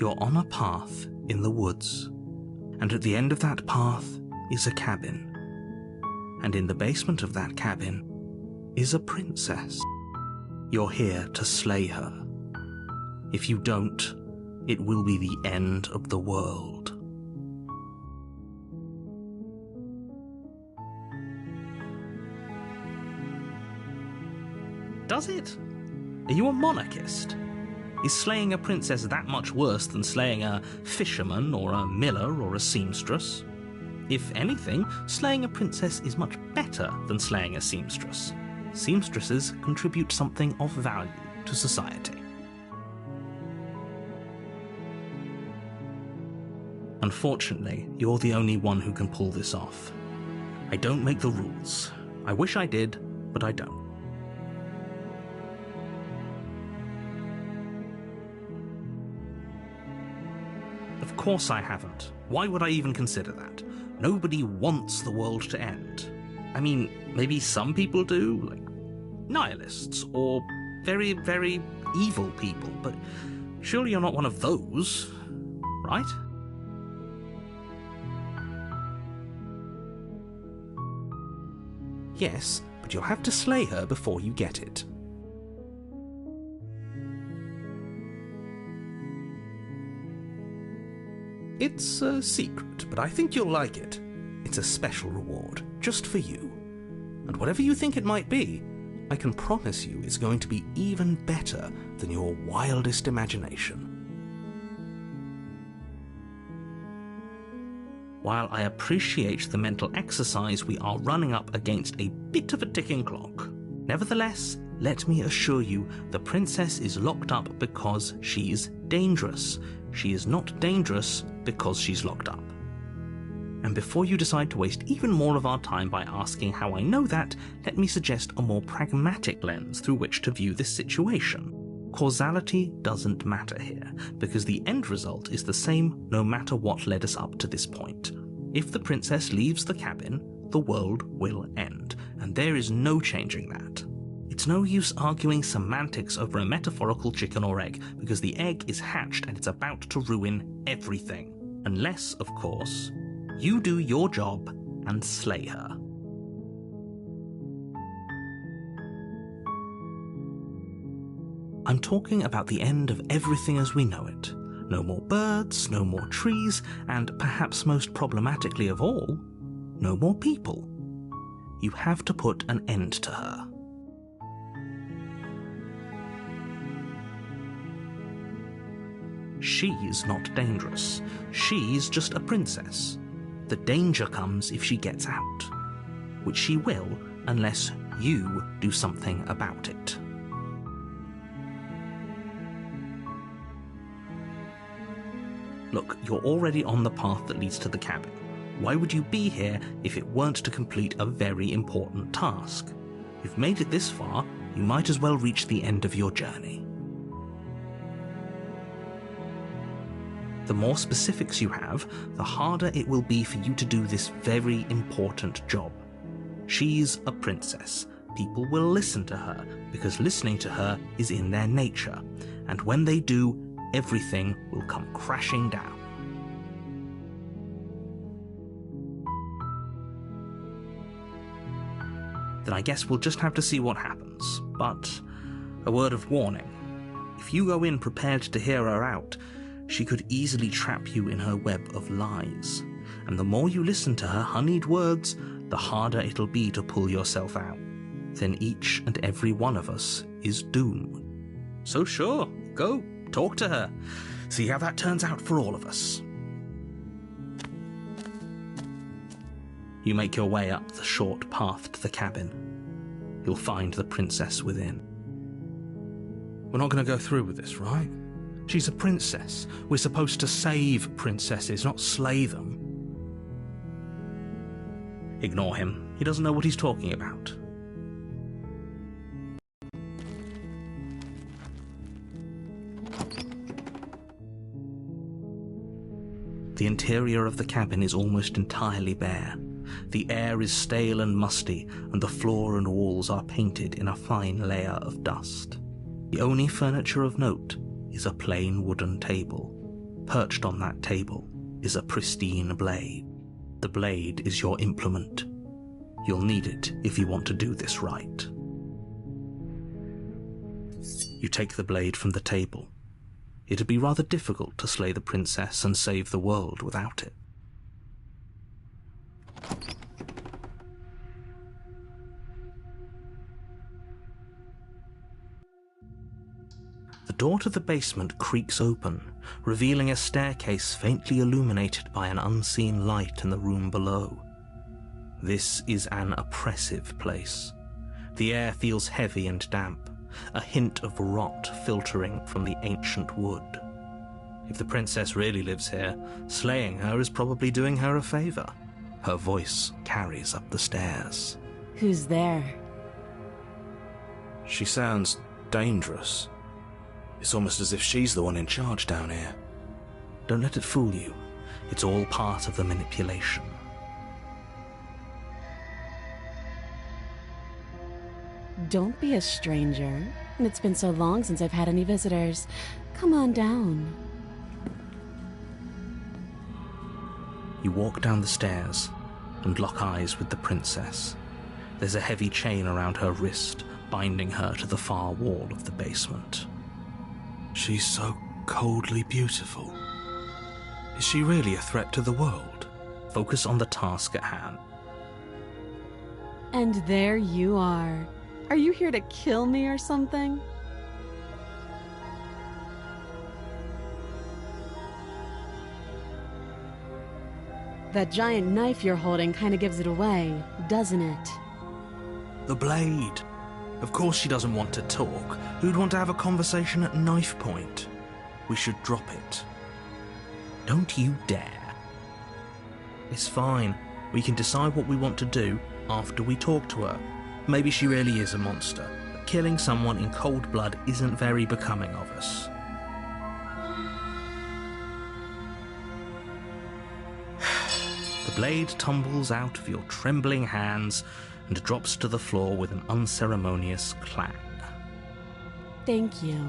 You're on a path in the woods, and at the end of that path is a cabin. And in the basement of that cabin is a princess. You're here to slay her. If you don't, it will be the end of the world. Does it? Are you a monarchist? Is slaying a princess that much worse than slaying a fisherman or a miller or a seamstress? If anything, slaying a princess is much better than slaying a seamstress. Seamstresses contribute something of value to society. Unfortunately, you're the only one who can pull this off. I don't make the rules. I wish I did, but I don't. Of course I haven't. Why would I even consider that? Nobody wants the world to end. I mean, maybe some people do, like nihilists, or very, very evil people, but surely you're not one of those, right? Yes, but you'll have to slay her before you get it. It's a secret, but I think you'll like it. It's a special reward, just for you. And whatever you think it might be, I can promise you it's going to be even better than your wildest imagination. While I appreciate the mental exercise, we are running up against a bit of a ticking clock. Nevertheless, let me assure you, the princess is locked up because she's dangerous. She is not dangerous because she's locked up. And before you decide to waste even more of our time by asking how I know that, let me suggest a more pragmatic lens through which to view this situation. Causality doesn't matter here, because the end result is the same no matter what led us up to this point. If the princess leaves the cabin, the world will end, and there is no changing that. It's no use arguing semantics over a metaphorical chicken or egg, because the egg is hatched and it's about to ruin everything. Unless, of course, you do your job and slay her. I'm talking about the end of everything as we know it. No more birds, no more trees, and perhaps most problematically of all, no more people. You have to put an end to her. She's not dangerous. She's just a princess. The danger comes if she gets out, which she will unless you do something about it. Look, you're already on the path that leads to the cabin. Why would you be here if it weren't to complete a very important task? You've made it this far, you might as well reach the end of your journey. The more specifics you have, the harder it will be for you to do this very important job. She's a princess. People will listen to her, because listening to her is in their nature, and when they do, everything will come crashing down. Then I guess we'll just have to see what happens, but a word of warning. If you go in prepared to hear her out, she could easily trap you in her web of lies, and the more you listen to her honeyed words, the harder it'll be to pull yourself out. Then each and every one of us is doomed. So sure, go, talk to her, see how that turns out for all of us. You make your way up the short path to the cabin. You'll find the princess within. We're not going to go through with this, right? She's a princess. We're supposed to save princesses, not slay them. Ignore him. He doesn't know what he's talking about. The interior of the cabin is almost entirely bare. The air is stale and musty, and the floor and walls are painted in a fine layer of dust. The only furniture of note is a plain wooden table. Perched on that table is a pristine blade. The blade is your implement. You'll need it if you want to do this right. You take the blade from the table. It'd be rather difficult to slay the princess and save the world without it. The door to the basement creaks open, revealing a staircase faintly illuminated by an unseen light in the room below. This is an oppressive place. The air feels heavy and damp, a hint of rot filtering from the ancient wood. If the princess really lives here, slaying her is probably doing her a favor. Her voice carries up the stairs. Who's there? She sounds dangerous. It's almost as if she's the one in charge down here. Don't let it fool you. It's all part of the manipulation. Don't be a stranger. It's been so long since I've had any visitors. Come on down. You walk down the stairs and lock eyes with the princess. There's a heavy chain around her wrist, binding her to the far wall of the basement. She's so coldly beautiful. Is she really a threat to the world? Focus on the task at hand. And there you are. Are you here to kill me or something? That giant knife you're holding kind of gives it away, doesn't it? The blade. Of course she doesn't want to talk. Who'd want to have a conversation at knife point? We should drop it. Don't you dare. It's fine. We can decide what we want to do after we talk to her. Maybe she really is a monster, but killing someone in cold blood isn't very becoming of us. The blade tumbles out of your trembling hands and drops to the floor with an unceremonious clang. Thank you.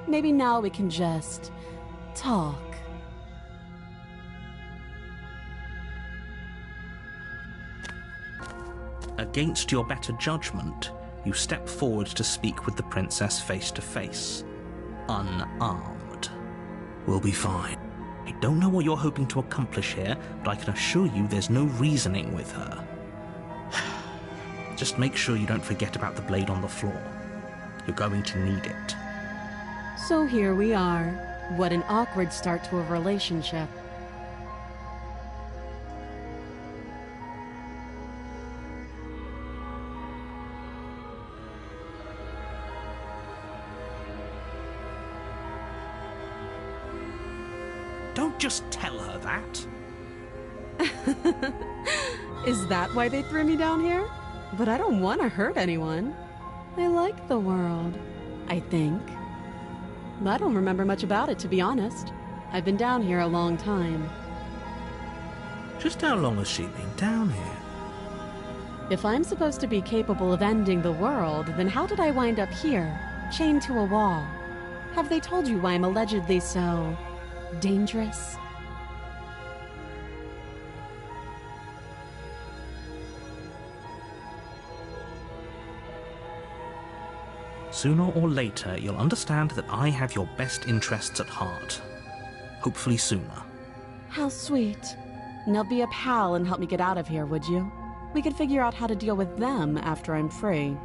Maybe now we can just talk. Against your better judgment, you step forward to speak with the princess face to face, unarmed. We'll be fine. I don't know what you're hoping to accomplish here, but I can assure you there's no reasoning with her. Just make sure you don't forget about the blade on the floor. You're going to need it. So here we are. What an awkward start to a relationship. Don't just tell her that. Is that why they threw me down here? But I don't want to hurt anyone. I like the world, I think. I don't remember much about it, to be honest. I've been down here a long time. Just how long has she been down here? If I'm supposed to be capable of ending the world, then how did I wind up here, chained to a wall? Have they told you why I'm allegedly so dangerous? Sooner or later, you'll understand that I have your best interests at heart. Hopefully sooner. How sweet. Now be a pal and help me get out of here, would you? We could figure out how to deal with them after I'm free.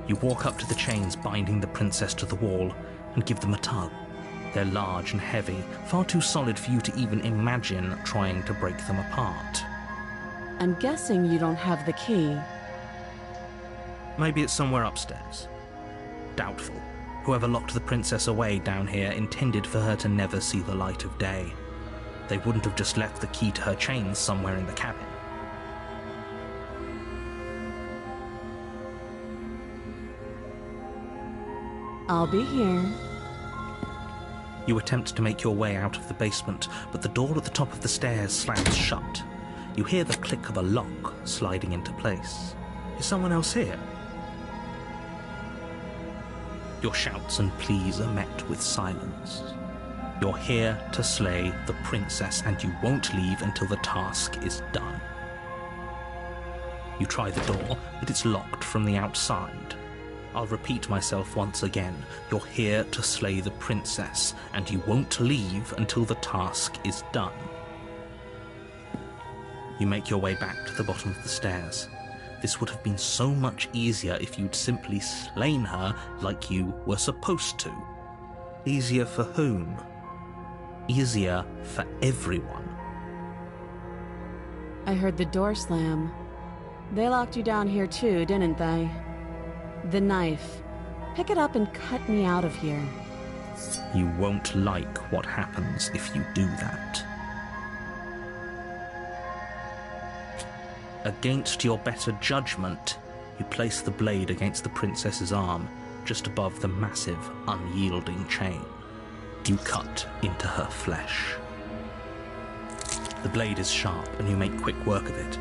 You walk up to the chains binding the princess to the wall and give them a tug. They're large and heavy, far too solid for you to even imagine trying to break them apart. I'm guessing you don't have the key. Maybe it's somewhere upstairs. Doubtful. Whoever locked the princess away down here intended for her to never see the light of day. They wouldn't have just left the key to her chains somewhere in the cabin. I'll be here. You attempt to make your way out of the basement, but the door at the top of the stairs slams shut. You hear the click of a lock sliding into place. Is someone else here? Your shouts and pleas are met with silence. You're here to slay the princess, and you won't leave until the task is done. You try the door, but it's locked from the outside. I'll repeat myself once again. You're here to slay the princess, and you won't leave until the task is done. You make your way back to the bottom of the stairs. This would have been so much easier if you'd simply slain her like you were supposed to. Easier for whom? Easier for everyone. I heard the door slam. They locked you down here too, didn't they? The knife. Pick it up and cut me out of here. You won't like what happens if you do that. Against your better judgment, you place the blade against the princess's arm, just above the massive, unyielding chain. You cut into her flesh. The blade is sharp, and you make quick work of it.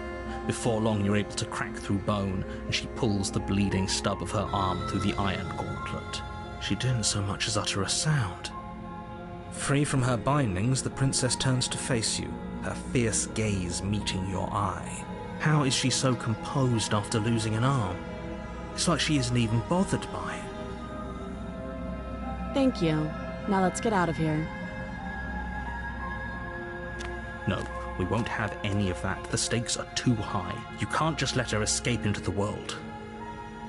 Before long, you're able to crack through bone, and she pulls the bleeding stub of her arm through the iron gauntlet. She didn't so much as utter a sound. Free from her bindings, the princess turns to face you, her fierce gaze meeting your eye. How is she so composed after losing an arm? It's like she isn't even bothered by it. Thank you. Now let's get out of here. No, we won't have any of that. The stakes are too high. You can't just let her escape into the world.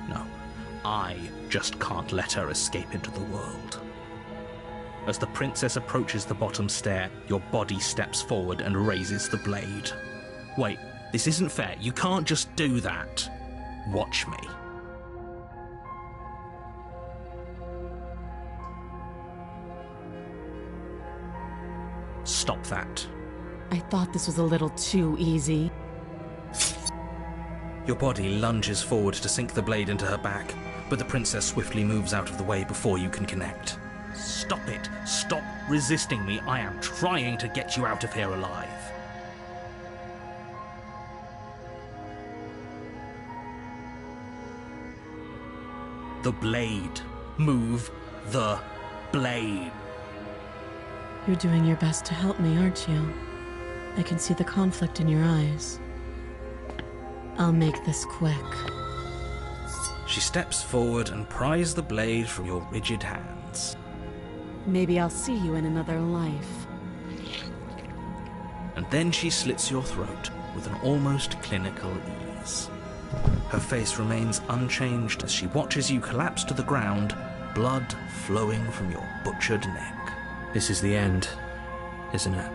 No, I just can't let her escape into the world. As the princess approaches the bottom stair, your body steps forward and raises the blade. Wait, this isn't fair. You can't just do that. Watch me. Stop that. I thought this was a little too easy. Your body lunges forward to sink the blade into her back, but the princess swiftly moves out of the way before you can connect. Stop it. Stop resisting me. I am trying to get you out of here alive. The blade. Move the blade. You're doing your best to help me, aren't you? I can see the conflict in your eyes. I'll make this quick. She steps forward and pries the blade from your rigid hands. Maybe I'll see you in another life. And then she slits your throat with an almost clinical ease. Her face remains unchanged as she watches you collapse to the ground, blood flowing from your butchered neck. This is the end, isn't it?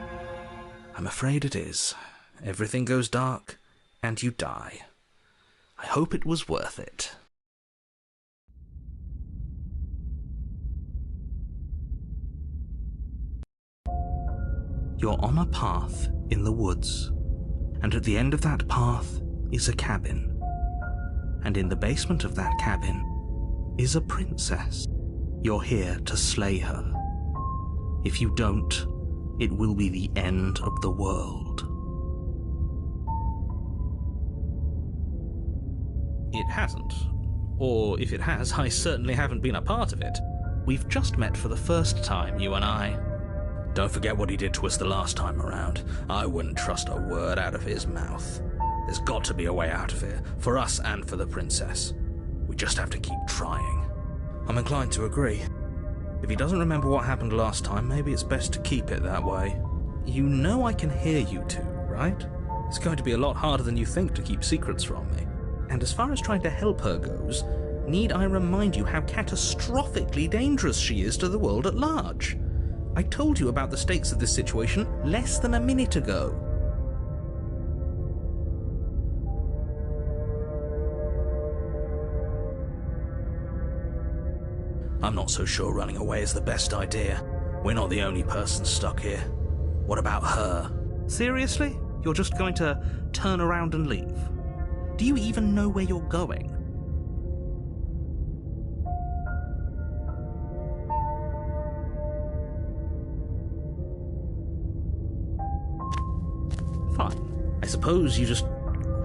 I'm afraid it is. Everything goes dark, and you die. I hope it was worth it. You're on a path in the woods, and at the end of that path is a cabin. And in the basement of that cabin is a princess. You're here to slay her. If you don't, it will be the end of the world. It hasn't. Or if it has, I certainly haven't been a part of it. We've just met for the first time, you and I. Don't forget what he did to us the last time around. I wouldn't trust a word out of his mouth. There's got to be a way out of here, for us and for the princess. We just have to keep trying. I'm inclined to agree. If he doesn't remember what happened last time, maybe it's best to keep it that way. You know I can hear you two, right? It's going to be a lot harder than you think to keep secrets from me. And as far as trying to help her goes, need I remind you how catastrophically dangerous she is to the world at large? I told you about the stakes of this situation less than a minute ago. I'm not so sure running away is the best idea. We're not the only person stuck here. What about her? Seriously? You're just going to turn around and leave? Do you even know where you're going? Fine. I suppose you just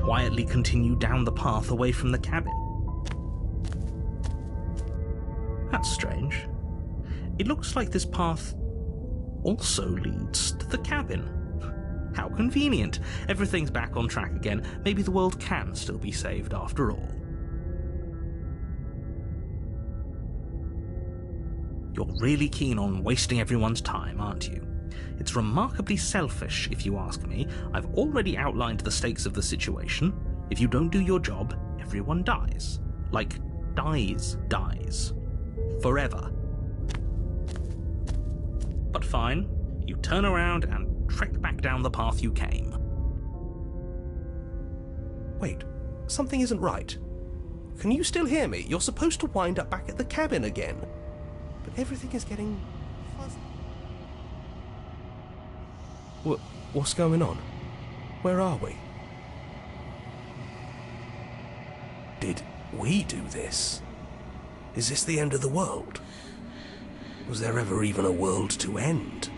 quietly continue down the path away from the cabin. That's strange. It looks like this path also leads to the cabin. How convenient. Everything's back on track again. Maybe the world can still be saved after all. You're really keen on wasting everyone's time, aren't you? It's remarkably selfish, if you ask me. I've already outlined the stakes of the situation. If you don't do your job, everyone dies. Like, dies. Forever. But fine, you turn around and trek back down the path you came. Wait, something isn't right. Can you still hear me? You're supposed to wind up back at the cabin again. But everything is getting fuzzy. What's going on? Where are we? Did we do this? Is this the end of the world? Was there ever even a world to end?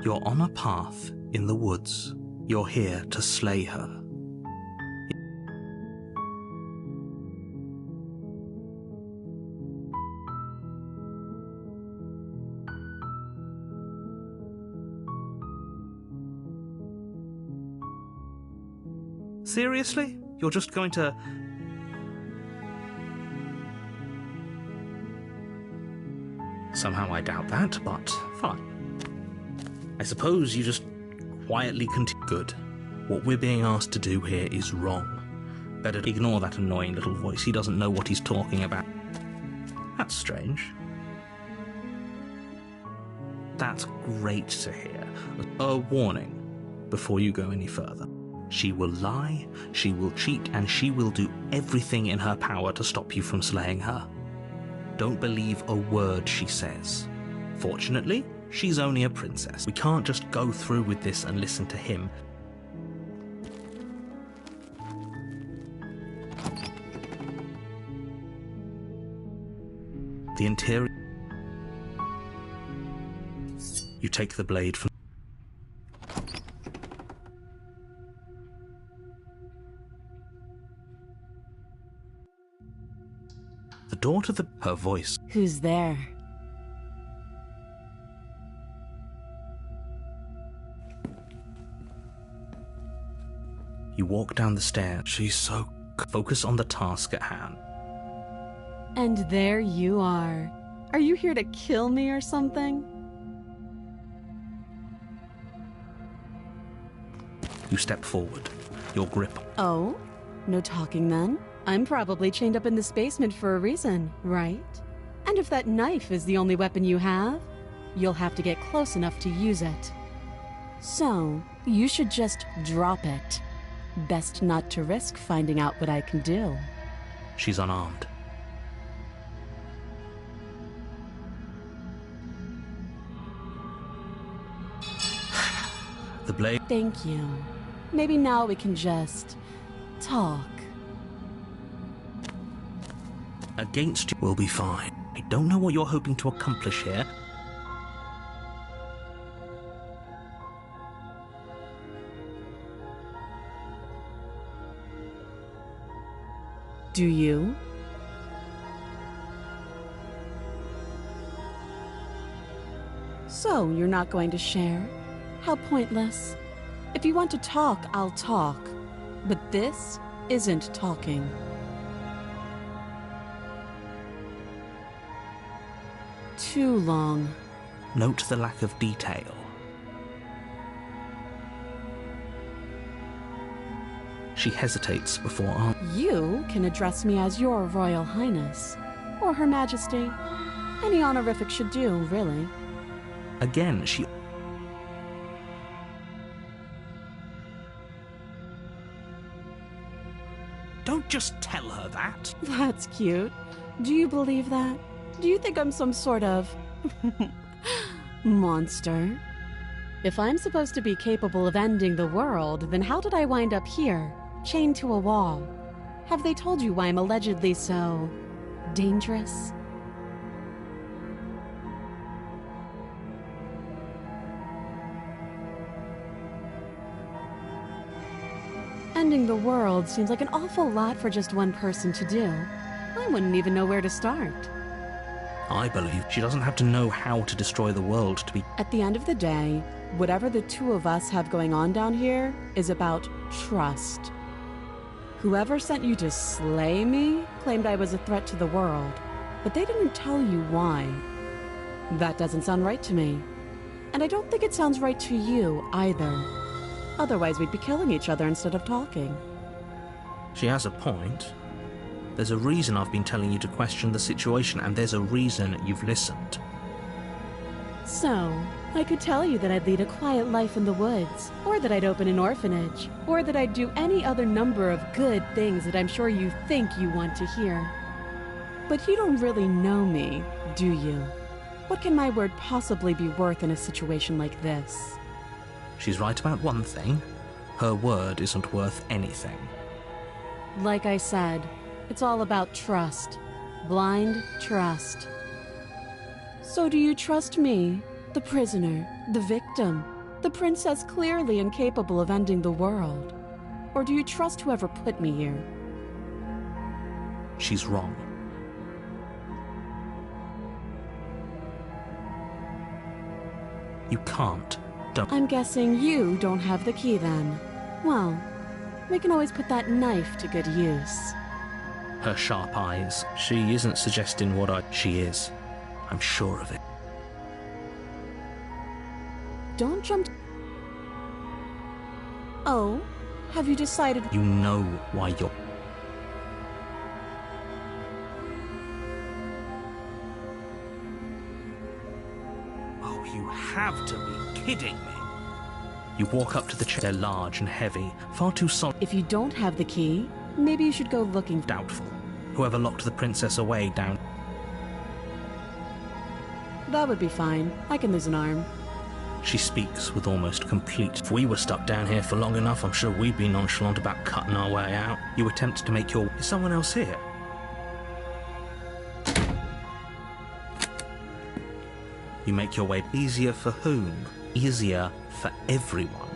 You're on a path in the woods. You're here to slay her. Seriously? You're just going to... Somehow I doubt that, but fine. I suppose you just quietly continue. Good. What we're being asked to do here is wrong. Better ignore that annoying little voice. He doesn't know what he's talking about. That's strange. That's great to hear. A warning before you go any further. She will lie, she will cheat, and she will do everything in her power to stop you from slaying her. Don't believe a word she says. Fortunately, she's only a princess. We can't just go through with this and listen to him. The interior... You take the blade from... The door to the... Her voice. Who's there? You walk down the stairs. She's so... Focus on the task at hand. And there you are. Are you here to kill me or something? You step forward. Your grip... Oh? No talking then? I'm probably chained up in this basement for a reason, right? And if that knife is the only weapon you have, you'll have to get close enough to use it. So, you should just drop it. Best not to risk finding out what I can do. She's unarmed. The blade... Thank you. Maybe now we can just... talk. Against you will be fine. I don't know what you're hoping to accomplish here. Do you? So, you're not going to share? How pointless. If you want to talk, I'll talk. But this isn't talking. Too long. Note the lack of detail. She hesitates before answering. You can address me as your Royal Highness, or Her Majesty. Any honorific should do, really. just tell her that? That's cute. Do you believe that? Do you think I'm some sort of monster? If I'm supposed to be capable of ending the world, then how did I wind up here, chained to a wall? Have they told you why I'm allegedly so dangerous? Ending the world seems like an awful lot for just one person to do. I wouldn't even know where to start. I believe she doesn't have to know how to destroy the world to be... At the end of the day, whatever the two of us have going on down here is about trust. Whoever sent you to slay me claimed I was a threat to the world, but they didn't tell you why. That doesn't sound right to me. And I don't think it sounds right to you either. Otherwise, we'd be killing each other instead of talking. She has a point. There's a reason I've been telling you to question the situation, and there's a reason you've listened. So, I could tell you that I'd lead a quiet life in the woods, or that I'd open an orphanage, or that I'd do any other number of good things that I'm sure you think you want to hear. But you don't really know me, do you? What can my word possibly be worth in a situation like this? She's right about one thing. Her word isn't worth anything. Like I said, it's all about trust. Blind trust. So do you trust me, the prisoner, the victim, the princess clearly incapable of ending the world? Or do you trust whoever put me here? She's wrong. You can't. Don't. I'm guessing you don't have the key then. Well, we can always put that knife to good use. Her sharp eyes. She isn't suggesting what she is. I'm sure of it. Don't jump. Oh, have you decided? You know why you're... Oh, you have to be kidding me. You walk up to the chair. They're large and heavy, far too solid. If you don't have the key, maybe you should go looking. Doubtful. Whoever locked the princess away down... That would be fine. I can lose an arm. She speaks with almost complete... If we were stuck down here for long enough, I'm sure we'd be nonchalant about cutting our way out. You attempt to make your... Is someone else here? You make your way easier for whom? Easier for everyone.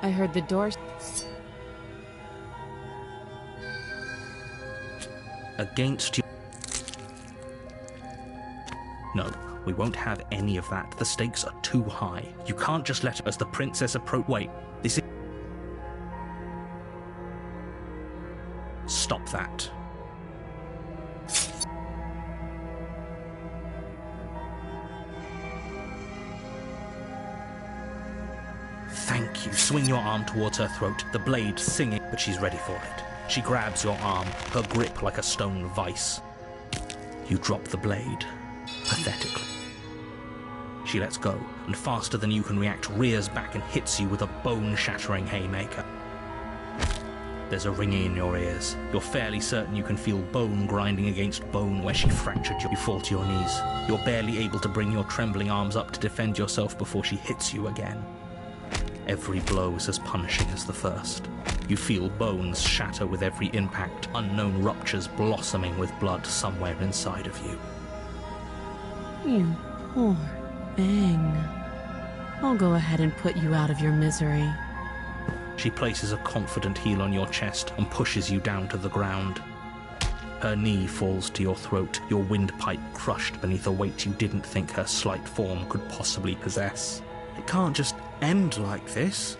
I heard the door... Against you. No, we won't have any of that. The stakes are too high. You can't just let her as the princess approach... Wait, this is... Stop that. Thank you. Swing your arm towards her throat, the blade singing, but she's ready for it. She grabs your arm, her grip like a stone vice. You drop the blade, pathetically. She lets go, and faster than you can react, rears back and hits you with a bone-shattering haymaker. There's a ringing in your ears. You're fairly certain you can feel bone grinding against bone where she fractured you. You fall to your knees. You're barely able to bring your trembling arms up to defend yourself before she hits you again. Every blow is as punishing as the first. You feel bones shatter with every impact, unknown ruptures blossoming with blood somewhere inside of you. You poor thing. I'll go ahead and put you out of your misery. She places a confident heel on your chest and pushes you down to the ground. Her knee falls to your throat, your windpipe crushed beneath a weight you didn't think her slight form could possibly possess. It can't just end like this,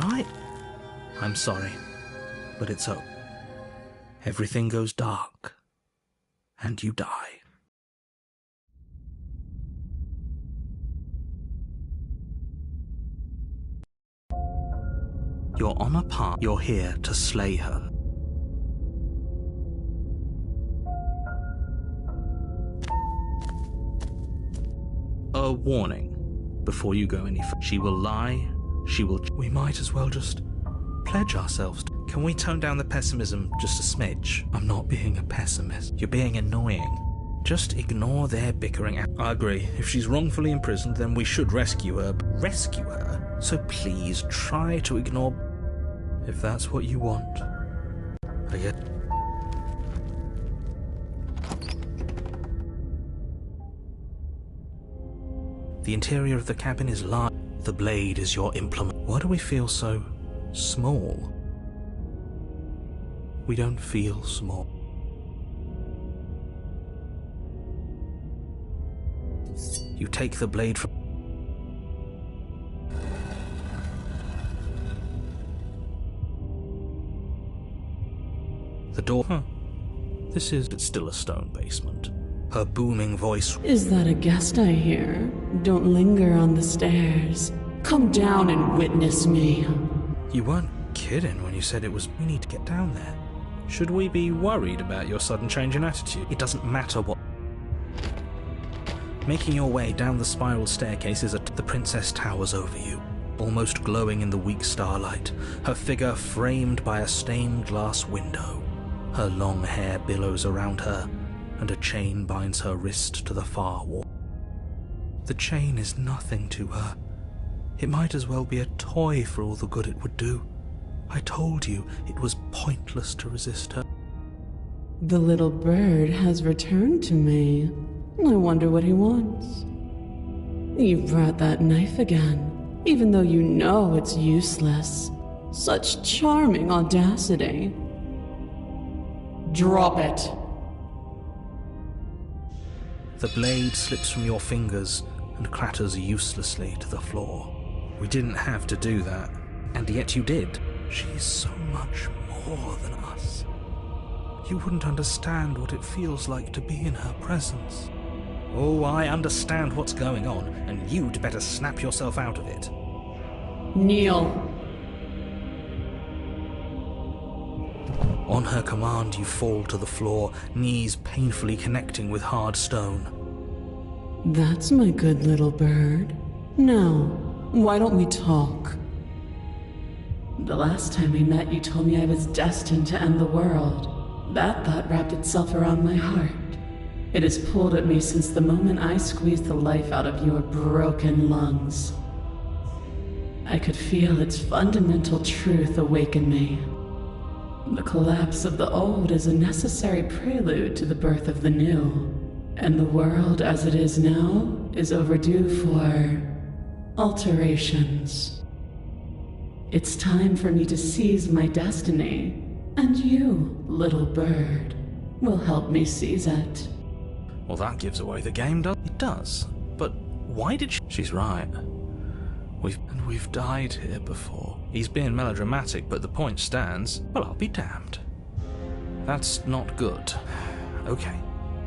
right? I'm sorry, but it's so. Everything goes dark, and you die. You're on a path. You're here to slay her. A warning. Before you go any further, she will lie, she will... We might as well just pledge ourselves to... Can we tone down the pessimism just a smidge? I'm not being a pessimist. You're being annoying. Just ignore their bickering. I agree. If she's wrongfully imprisoned, then we should rescue her. Rescue her? So please try to ignore... If that's what you want, I get... The interior of the cabin is large. The blade is your implement. Why do we feel so small? We don't feel small. You take the blade from... The door... This is... It's still a stone basement. Her booming voice... Is that a guest I hear? Don't linger on the stairs. Come down and witness me. You weren't kidding when you said it was... We need to get down there. Should we be worried about your sudden change in attitude? It doesn't matter what... Making your way down the spiral staircase is the princess towers over you, almost glowing in the weak starlight, her figure framed by a stained glass window. Her long hair billows around her, and a chain binds her wrist to the far wall. The chain is nothing to her. It might as well be a toy for all the good it would do. I told you it was pointless to resist her. The little bird has returned to me. I wonder what he wants. You brought that knife again, even though you know it's useless. Such charming audacity. Drop it. The blade slips from your fingers and clatters uselessly to the floor. We didn't have to do that, and yet you did. She's so much more than us. You wouldn't understand what it feels like to be in her presence. Oh, I understand what's going on, and you'd better snap yourself out of it. Kneel. On her command, you fall to the floor, knees painfully connecting with hard stone. That's my good little bird. Now, why don't we talk? The last time we met, you told me I was destined to end the world. That thought wrapped itself around my heart. It has pulled at me since the moment I squeezed the life out of your broken lungs. I could feel its fundamental truth awaken me. The collapse of the old is a necessary prelude to the birth of the new, and the world as it is now is overdue for alterations. It's time for me to seize my destiny, and you, little bird, will help me seize it. Well, that gives away the game, doesn't it? It does. But why did she... She's right. We've died here before. He's being melodramatic, but the point stands. Well, I'll be damned. That's not good. Okay.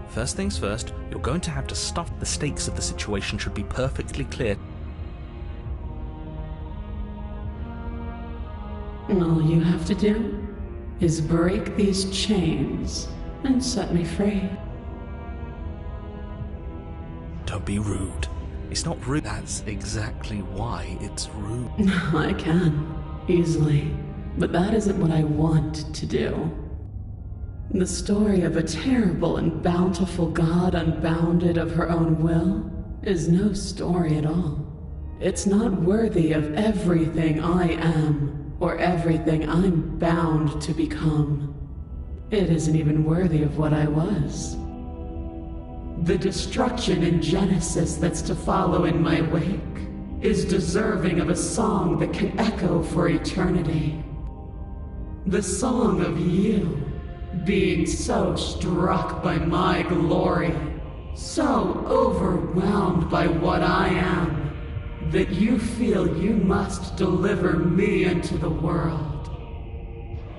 First things first, you're going to have to stop. The stakes of the situation should be perfectly clear. All you have to do is break these chains and set me free. Don't be rude. It's not rude. That's exactly why it's rude. I can, easily. But that isn't what I want to do. The story of a terrible and bountiful god unbounded of her own will is no story at all. It's not worthy of everything I am, or everything I'm bound to become. It isn't even worthy of what I was. The destruction in Genesis that's to follow in my wake is deserving of a song that can echo for eternity. The song of you, being so struck by my glory, so overwhelmed by what I am, that you feel you must deliver me into the world.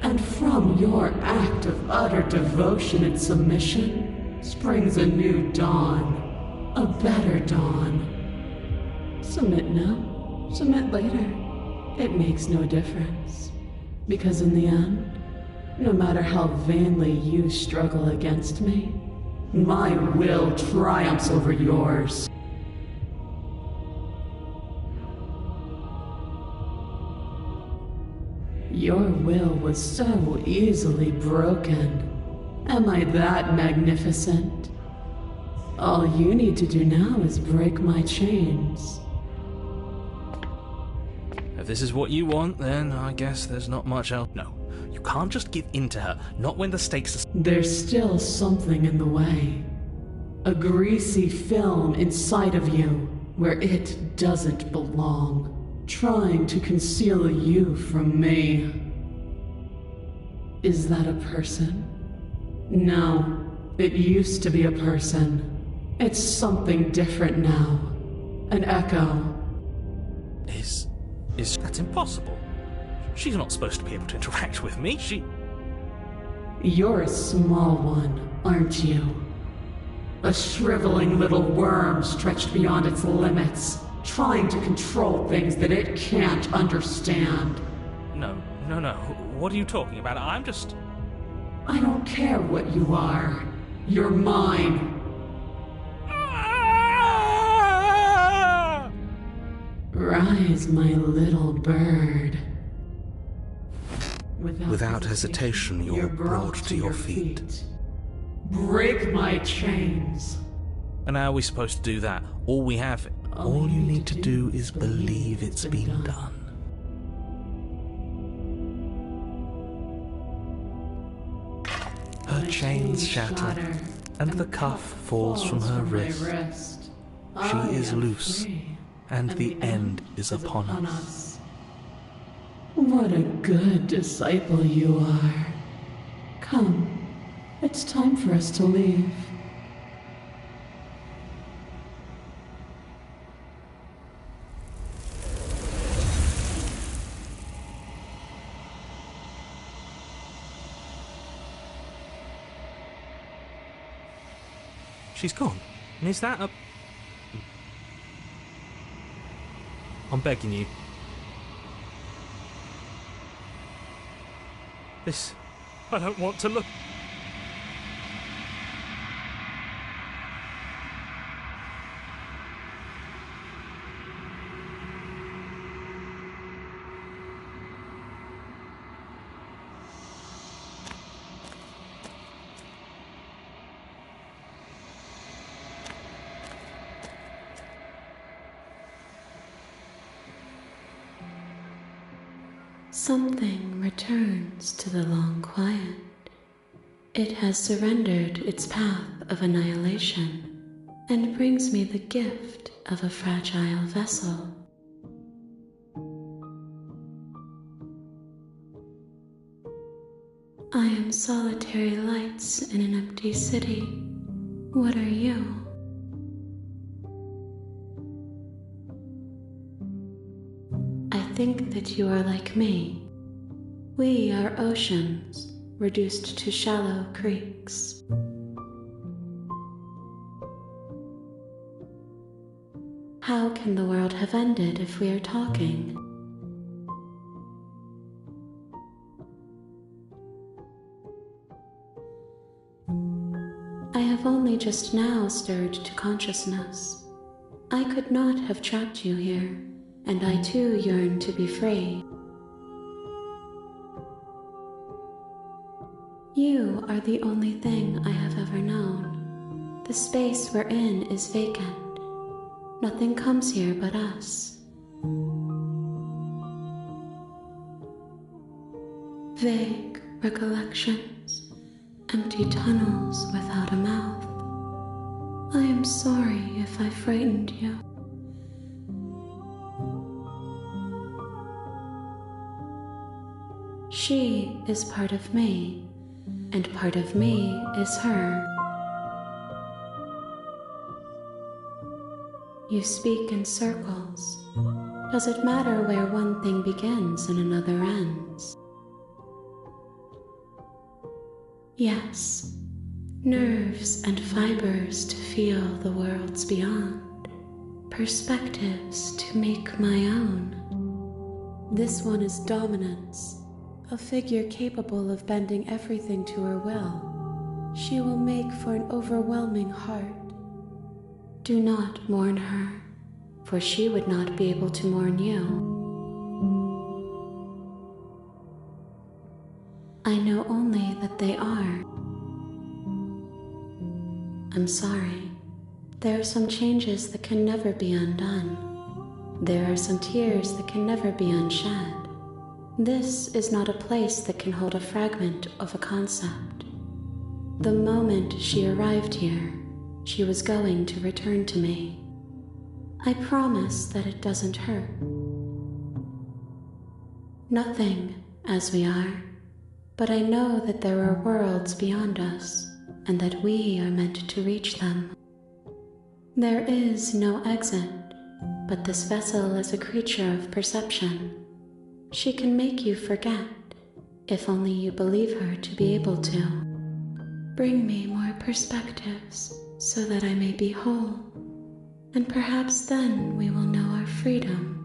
And from your act of utter devotion and submission springs a new dawn, a better dawn. Submit now, submit later. It makes no difference. Because in the end, no matter how vainly you struggle against me, my will triumphs over yours. Your will was so easily broken. Am I that magnificent? All you need to do now is break my chains. If this is what you want, then I guess there's not much else. No, you can't just give in to her, not when the stakes are... There's still something in the way. A greasy film inside of you where it doesn't belong, trying to conceal you from me. Is that a person? No, it used to be a person. It's something different now. An echo. Is that impossible? She's not supposed to be able to interact with me. You're a small one, aren't you? A shriveling little worm stretched beyond its limits, trying to control things that it can't understand. No. What are you talking about? I'm just... I don't care what you are. You're mine. Rise, my little bird. Without hesitation, you're brought to your feet. Break my chains. And how are we supposed to do that? All we have... All you need to do is believe it's been done. Her chains shatter, and the cuff falls from her wrist. She is loose, and the end is upon us. What a good disciple you are. Come, it's time for us to leave. She's gone. And is that a... I'm begging you. This... I don't want to look... Something returns to the long quiet. It has surrendered its path of annihilation and brings me the gift of a fragile vessel. I am solitary lights in an empty city. What are you? I think that you are like me. We are oceans, reduced to shallow creeks. How can the world have ended if we are talking? I have only just now stirred to consciousness. I could not have trapped you here, and I too yearn to be free. You are the only thing I have ever known. The space we're in is vacant. Nothing comes here but us. Vague recollections, empty tunnels without a mouth. I am sorry if I frightened you. She is part of me, and part of me is her. You speak in circles. Does it matter where one thing begins and another ends? Yes, nerves and fibers to feel the worlds beyond, perspectives to make my own. This one is dominance, a figure capable of bending everything to her will. She will make for an overwhelming heart. Do not mourn her, for she would not be able to mourn you. I know only that they are. I'm sorry. There are some changes that can never be undone. There are some tears that can never be unshed. This is not a place that can hold a fragment of a concept. The moment she arrived here, she was going to return to me. I promise that it doesn't hurt. Nothing, as we are, but I know that there are worlds beyond us, and that we are meant to reach them. There is no exit, but this vessel is a creature of perception. She can make you forget, if only you believe her to be able to. Bring me more perspectives, so that I may be whole, and perhaps then we will know our freedom.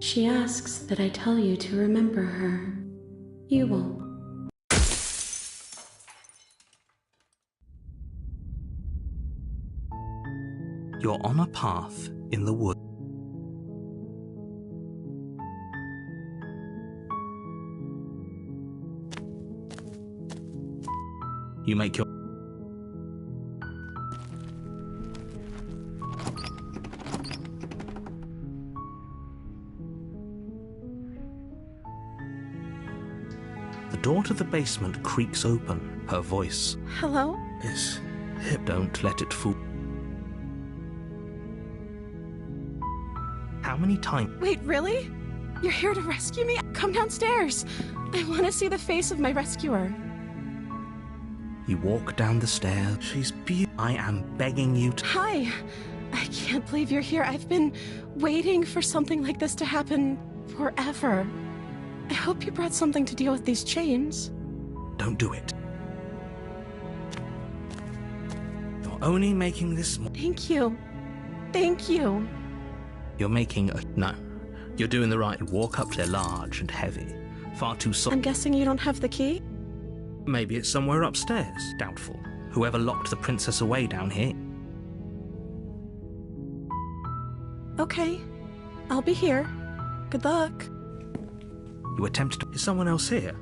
She asks that I tell you to remember her. You will. You're on a path in the woods. You make your... The door to the basement creaks open. Her voice. Hello? Is hip. Don't let it fool. How many times? Wait, really? You're here to rescue me? Come downstairs. I want to see the face of my rescuer. You walk down the stairs. She's beautiful. I am begging you to... Hi. I can't believe you're here. I've been waiting for something like this to happen forever. I hope you brought something to deal with these chains. Don't do it. You're only making this... Thank you. Thank you. You're making a... No. You're doing the right... You walk up. They're large and heavy. Far too soft. I'm guessing you don't have the key? Maybe it's somewhere upstairs. Doubtful. Whoever locked the princess away down here. Okay. I'll be here. Good luck. You attempted to... Is someone else here?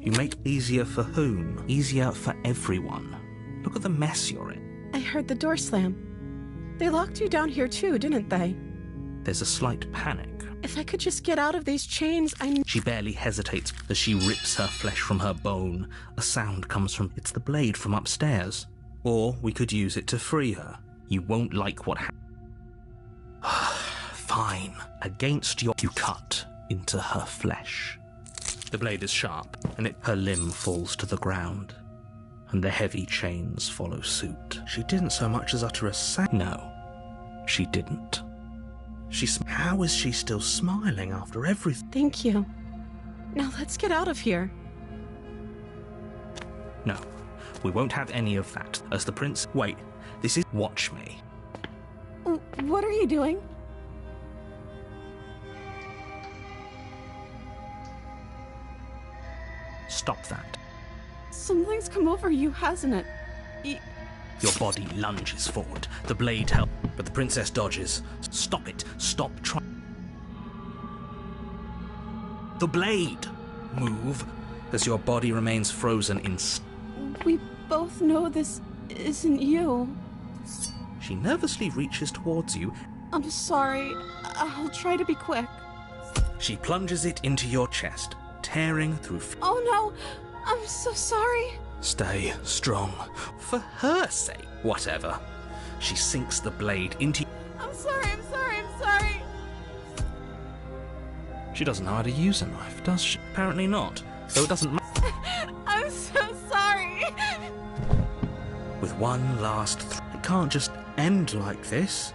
You make easier for whom? Easier for everyone. Look at the mess you're in. I heard the door slam. They locked you down here too, didn't they? There's a slight panic. If I could just get out of these chains, She barely hesitates as she rips her flesh from her bone. A sound comes from... It's the blade from upstairs. Or we could use it to free her. You won't like what Fine. Against your... You cut into her flesh. The blade is sharp, and her limb falls to the ground. And the heavy chains follow suit. She didn't so much as utter a sound. No, she didn't. How is she still smiling after everything? Thank you. Now let's get out of here. No, we won't have any of that. As the prince... Wait, this is... Watch me. What are you doing? Stop that. Something's come over you, hasn't it? Your body lunges forward. The blade helps, but the princess dodges. Stop it. Stop trying. The blade! Move, as your body remains frozen in... We both know this isn't you. She nervously reaches towards you. I'm sorry. I'll try to be quick. She plunges it into your chest, tearing through... Oh no! I'm so sorry. Stay strong. For her sake. Whatever. She sinks the blade into... I'm sorry, I'm sorry, I'm sorry. She doesn't know how to use a knife, does she? Apparently not. Though it doesn't matter. I'm so sorry. With one last... It can't just end like this,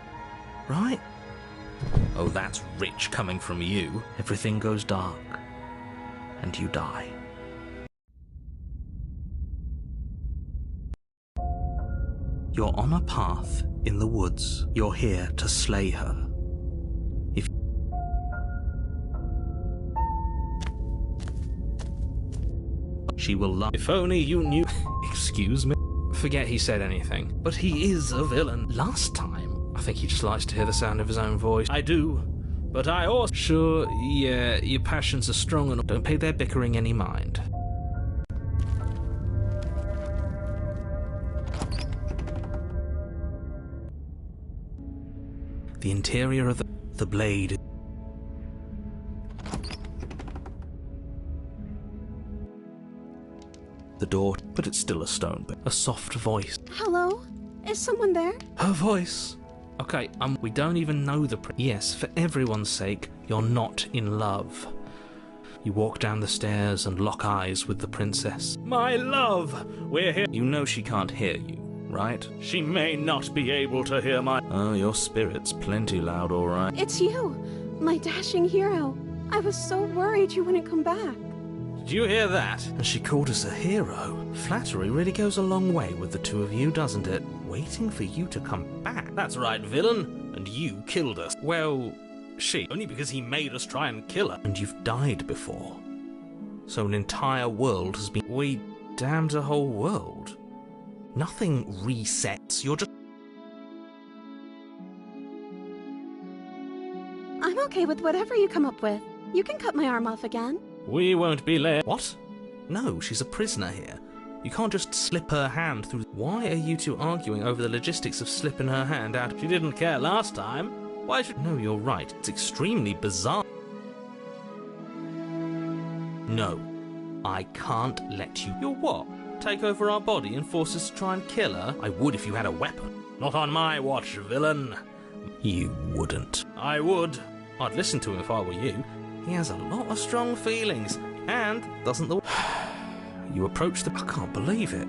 right? Oh, that's rich coming from you. Everything goes dark. And you die. You're on a path in the woods. You're here to slay her. If she will love... If only you knew... Excuse me? forget he said anything. But he is a villain. Last time, I think he just likes to hear the sound of his own voice. I do. But I also... Sure, yeah, your passions are strong enough. Don't pay their bickering any mind. The interior of the blade. The door, but it's still a stone. But a soft voice. Hello? Is someone there? Her voice. Okay, we don't even know the yes, for everyone's sake, you're not in love. You walk down the stairs and lock eyes with the princess. My love, we're here. You know she can't hear you, right? She may not be able to hear my... Oh, your spirit's plenty loud, all right. It's you, my dashing hero. I was so worried you wouldn't come back. Did you hear that? And she called us a hero. Flattery really goes a long way with the two of you, doesn't it? Waiting for you to come back. That's right, villain. And you killed us. Well, she. Only because he made us try and kill her. And you've died before. So an entire world has been... We damned a whole world. Nothing resets. You're just... I'm okay with whatever you come up with. You can cut my arm off again. We won't be late. What? No, she's a prisoner here. You can't just slip her hand through... Why are you two arguing over the logistics of slipping her hand out? She didn't care last time. Why should... No, you're right. It's extremely bizarre. No. I can't let you... You're what? Take over our body and force us to try and kill her? I would if you had a weapon. Not on my watch, villain. You wouldn't. I would. I'd listen to him if I were you. He has a lot of strong feelings. And doesn't the... You approach the... I can't believe it.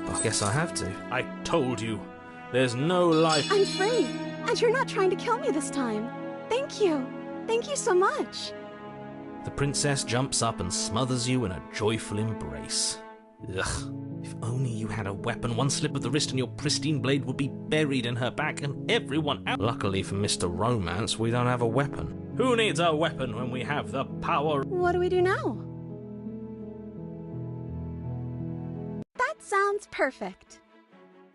But I guess I have to. I told you. There's no life... I'm free. And you're not trying to kill me this time. Thank you. Thank you so much. The princess jumps up and smothers you in a joyful embrace. Ugh. If only you had a weapon, one slip of the wrist and your pristine blade would be buried in her back and everyone out. Luckily for Mr. Romance, we don't have a weapon. Who needs a weapon when we have the power? What do we do now? That sounds perfect.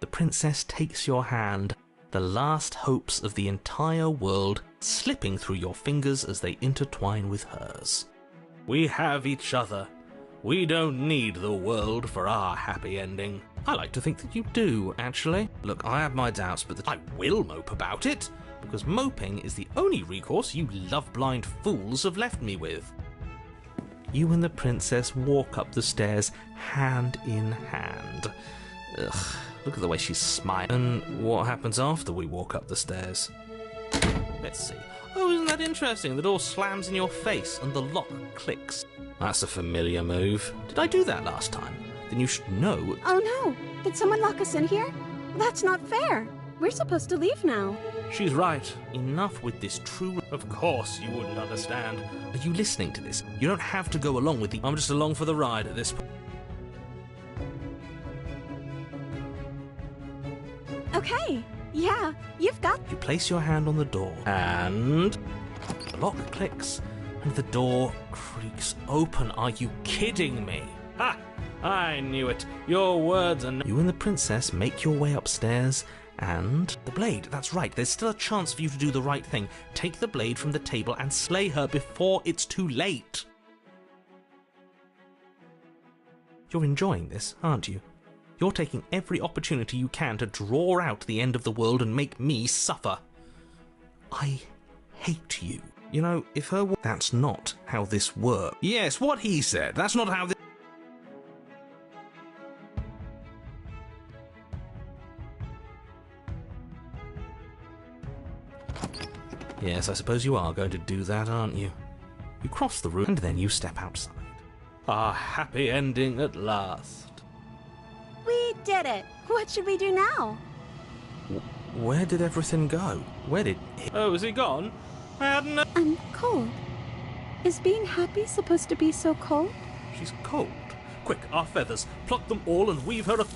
The princess takes your hand, the last hopes of the entire world slipping through your fingers as they intertwine with hers. We have each other. We don't need the world for our happy ending. I like to think that you do, actually. Look, I have my doubts, but I will mope about it, because moping is the only recourse you love-blind fools have left me with. You and the princess walk up the stairs, hand in hand. Ugh, look at the way she's smiling. And what happens after we walk up the stairs? Let's see. Oh, isn't that interesting? The door slams in your face and the lock clicks. That's a familiar move. Did I do that last time? Then you should know. Oh no! Did someone lock us in here? That's not fair. We're supposed to leave now. She's right. Enough with this true... Of course you wouldn't understand. Are you listening to this? You don't have to go along with the... I'm just along for the ride at this point. Okay. Yeah, you've got... You place your hand on the door and... The lock clicks and the door creaks open. Are you kidding me? Ha! I knew it. Your words are... You and the princess make your way upstairs and... The blade, that's right. There's still a chance for you to do the right thing. Take the blade from the table and slay her before it's too late. You're enjoying this, aren't you? You're taking every opportunity you can to draw out the end of the world and make me suffer. I hate you. You know, if her... That's not how this works. Yes, what he said. That's not how this... Yes, I suppose you are going to do that, aren't you? You cross the room and then you step outside. A happy ending at last. We did it! What should we do now? Where did everything go? Where did... Oh, is he gone? I hadn't... I'm cold. Is being happy supposed to be so cold? She's cold. Quick, our feathers. Pluck them all and weave her a...